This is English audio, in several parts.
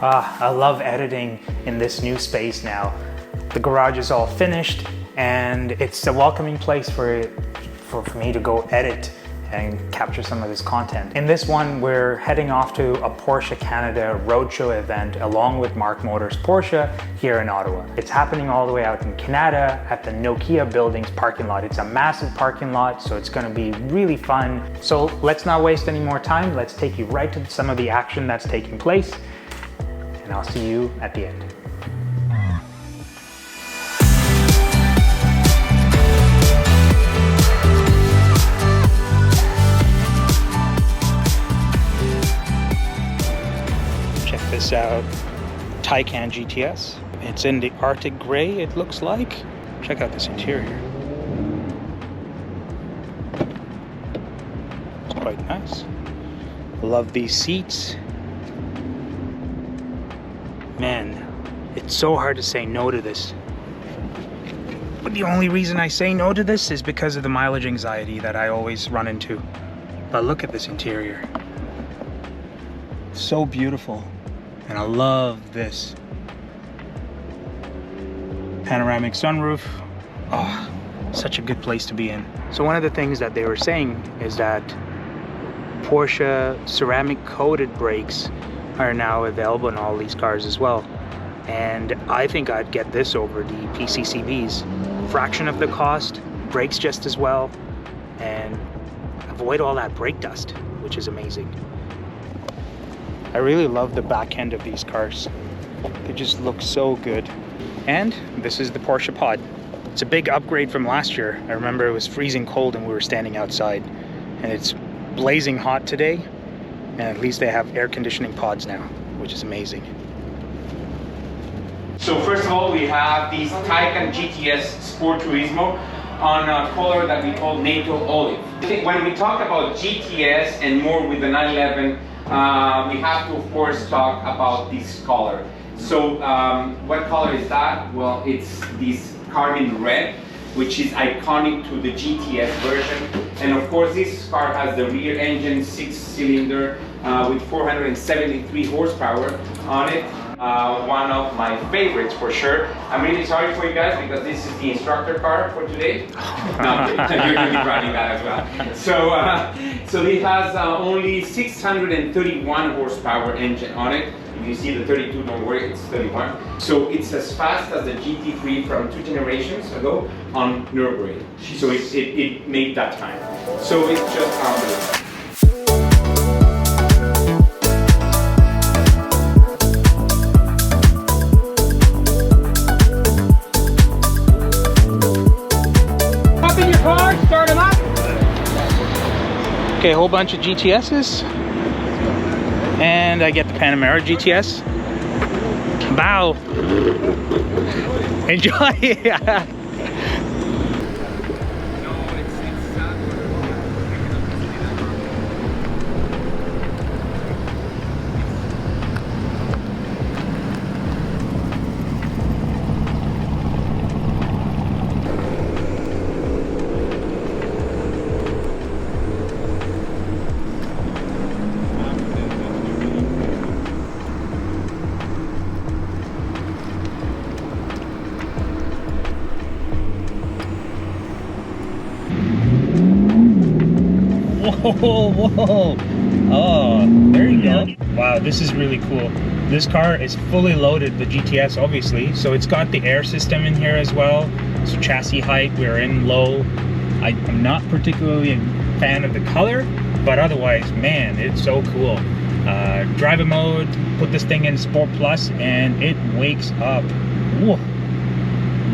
I love editing in this new space now. The garage is all finished and it's a welcoming place for me to go edit and capture some of this content. In this one, we're heading off to a Porsche Canada Roadshow event along with Mark Motors Porsche here in Ottawa. It's happening all the way out in Canada at the Nokia Buildings parking lot. It's a massive parking lot, so it's gonna be really fun. So let's not waste any more time. Let's take you right to some of the action that's taking place, and I'll see you at the end. This out, Taycan GTS. It's in the Arctic gray, it looks like. Check out this interior. It's quite nice. Love these seats. Man, it's so hard to say no to this. But the only reason I say no to this is because of the mileage anxiety that I always run into. But look at this interior. So beautiful. And I love this panoramic sunroof. Oh, such a good place to be in. So one of the things that they were saying is that Porsche ceramic coated brakes are now available in all these cars as well. And I think I'd get this over the PCCVs. Fraction of the cost, brakes just as well, and avoid all that brake dust, which is amazing. I really love the back end of these cars. They just look so good. And this is the Porsche pod. It's a big upgrade from last year. I remember it was freezing cold and we were standing outside, and it's blazing hot today, and at least they have air conditioning pods now, which is amazing. So first of all, we have this Taycan GTS Sport Turismo on a color that we call NATO Olive. I think when we talk about GTS and more with the 911, we have to, of course, talk about this color. So what color is that? Well, it's this carbon red, which is iconic to the GTS version. And of course, this car has the rear engine 6-cylinder with 473 horsepower on it. One of my favorites for sure. I'm really sorry for you guys because this is the instructor car for today. No, you're going to be running that as well. So it has only 631 horsepower engine on it. If you see the 32, don't worry, it's 31. So it's as fast as the GT3 from 2 generations ago on Nürburgring. So it made that time. So it's just unbelievable. Okay, a whole bunch of GTSs, and I get the Panemara GTS. Bow. Enjoy. Whoa, whoa. Oh, there you go. Wow, this is really cool. This car is fully loaded, the GTS obviously, so it's got the air system in here as well. So chassis height, we're in low. I'm not particularly a fan of the color, but otherwise, man, it's so cool. Driver mode, put this thing in Sport Plus, and it wakes up. Whoa.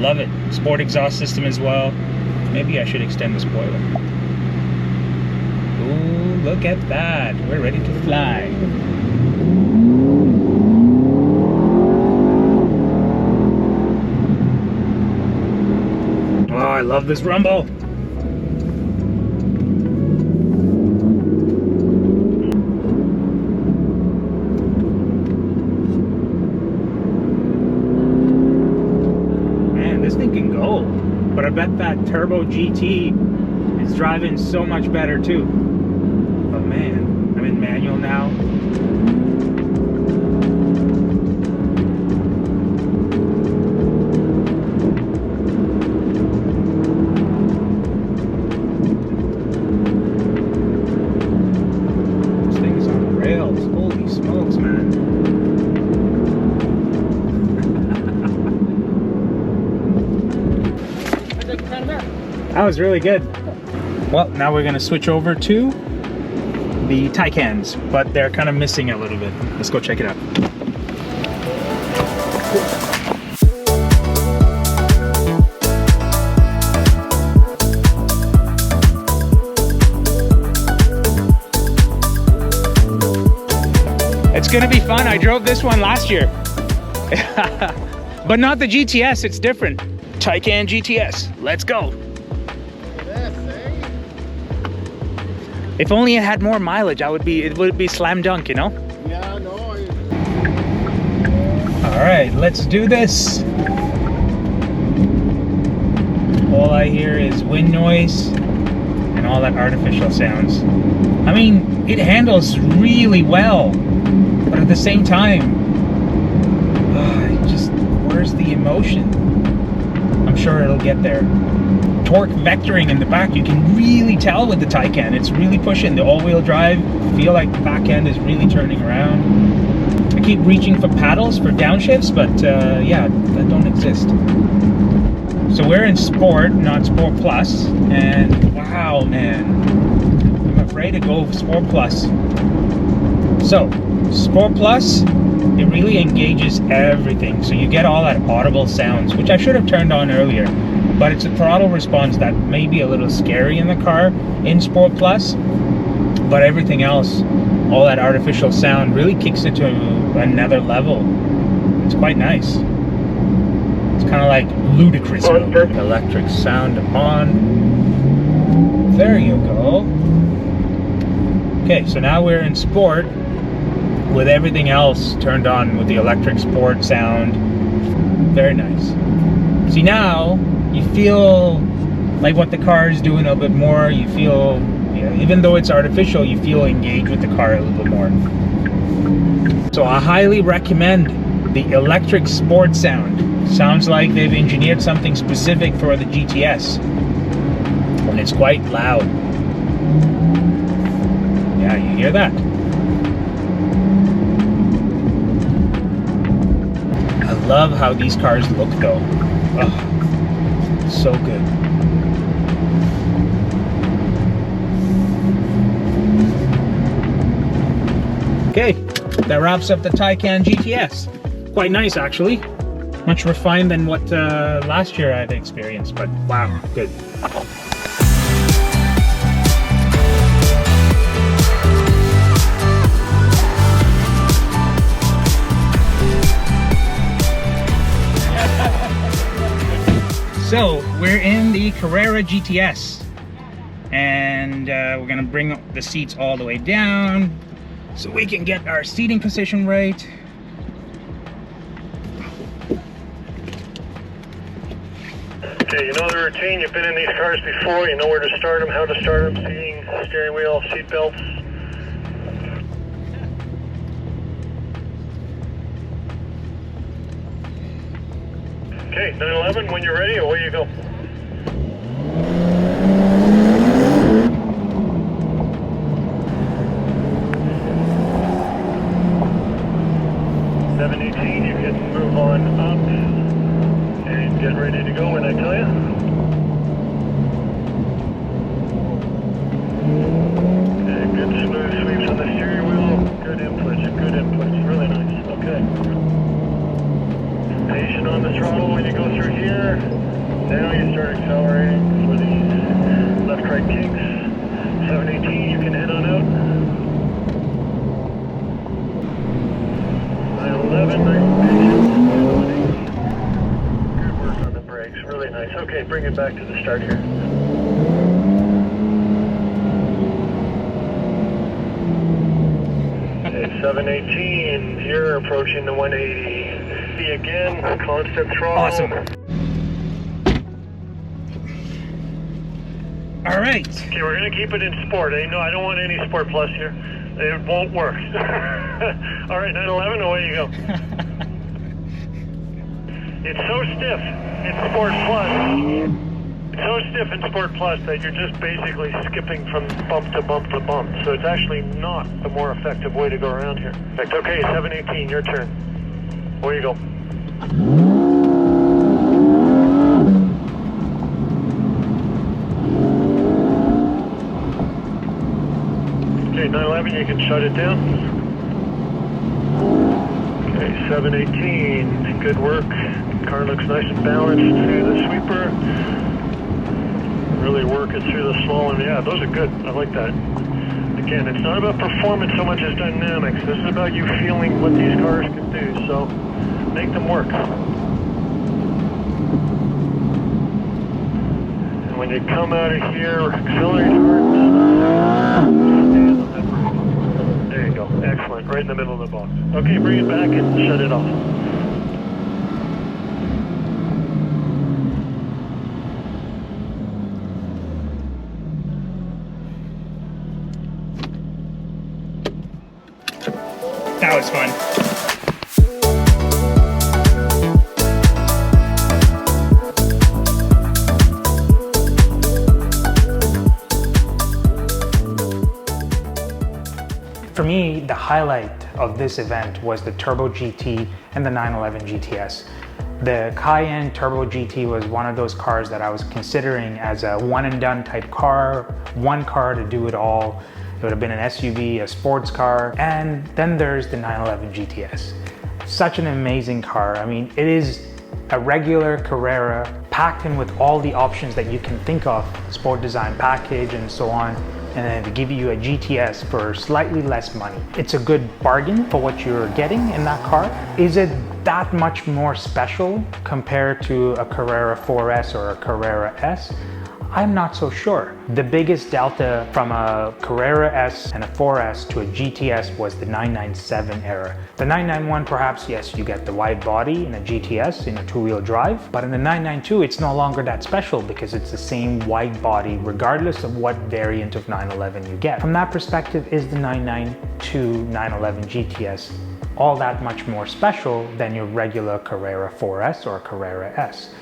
Love it. Sport exhaust system as well. Maybe I should extend the spoiler. Ooh, look at that. We're ready to fly. Oh, I love this rumble. Man, this thing can go. But I bet that Turbo GT is driving so much better too. But man, I'm in manual now. Panemara. That was really good. Well, now we're gonna switch over to the Taycans, but they're kind of missing a little bit. Let's go check it out. It's gonna be fun. I drove this one last year. But not the GTS, it's different. Taycan GTS, let's go. If only it had more mileage, it would be slam dunk, you know? Yeah, no. All right, let's do this. All I hear is wind noise and all that artificial sounds. I mean, it handles really well, but at the same time, where's the emotion? I'm sure it'll get there. Torque vectoring in the back, you can really tell with the Taycan. It's really pushing the all-wheel drive. Feel like the back end is really turning around. I keep reaching for paddles for downshifts, but yeah, that don't exist. So we're in Sport, not Sport Plus, and wow, man, I'm afraid to go Sport Plus. So, Sport Plus, it really engages everything. So you get all that audible sounds, which I should have turned on earlier, but it's a throttle response that may be a little scary in the car in Sport Plus, but everything else, all that artificial sound really kicks it to another level. It's quite nice. It's kind of like ludicrous. Electric sound on. There you go. Okay, so now we're in Sport with everything else turned on with the electric Sport sound. Very nice. See, now you feel like what the car is doing a bit more. You feel, yeah, even though it's artificial, you feel engaged with the car a little bit more. So I highly recommend the electric Sport sound. Sounds like they've engineered something specific for the GTS, and it's quite loud. Yeah, you hear that? I love how these cars look though. Oh, so good. Okay, that wraps up the Taycan GTS. Quite nice actually. Much refined than what last year I had experienced, but wow, good. So we're in the Carrera GTS, and we're gonna bring the seats all the way down so we can get our seating position right. Okay, you know the routine, you've been in these cars before, you know where to start them, how to start them, seating, steering wheel, seat belts. Okay, 911, when you're ready, away you go. You can move on up and get ready to go when I tell you. Okay, good smooth sweeps on the steering wheel. Good inputs, really nice. Okay. Patient on the throttle when you go through here. Now you start accelerating for these left-right kicks. 718, you can head on out. 911, nice patient. Good work on the brakes, really nice. Okay, bring it back to the start here. Okay, 718, you're approaching the 180. Again, constant throttle. Awesome. All right. Okay, we're gonna keep it in Sport. No, I don't want any Sport Plus here. It won't work. All right, 911, away you go. It's so stiff in Sport Plus. It's so stiff in Sport Plus that you're just basically skipping from bump to bump to bump. So it's actually not the more effective way to go around here. Okay, 718, your turn. Away you go. 7, you can shut it down. Okay, 718, good work. Car looks nice and balanced through the sweeper. Really working through the slalom. Yeah, those are good. I like that. Again, it's not about performance so much as dynamics. This is about you feeling what these cars can do. So make them work. And when you come out of here, accelerate hard. There you go. Excellent. Right in the middle of the box. Okay, bring it back and shut it off. That was fun. For me, the highlight of this event was the Turbo GT and the 911 GTS. The Cayenne Turbo GT was one of those cars that I was considering as a one and done type car, one car to do it all. It would have been an SUV, a sports car, and then there's the 911 GTS. Such an amazing car. I mean, it is a regular Carrera packed in with all the options that you can think of, sport design package and so on, and then to give you a GTS for slightly less money. It's a good bargain for what you're getting in that car. Is it that much more special compared to a Carrera 4S or a Carrera S? I'm not so sure. The biggest delta from a Carrera S and a 4S to a GTS was the 997 era. The 991, perhaps, yes, you get the wide body in a GTS in a two-wheel drive, but in the 992, it's no longer that special because it's the same wide body regardless of what variant of 911 you get. From that perspective, is the 992 911 GTS all that much more special than your regular Carrera 4S or Carrera S?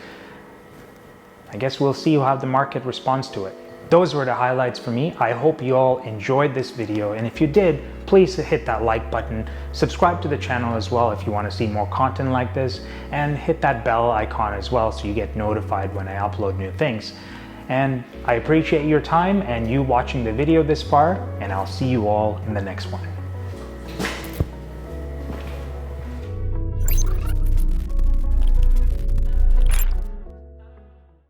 I guess we'll see how the market responds to it. Those were the highlights for me. I hope you all enjoyed this video, and if you did, please hit that like button, subscribe to the channel as well if you want to see more content like this, and hit that bell icon as well so you get notified when I upload new things. And I appreciate your time and you watching the video this far, and I'll see you all in the next one.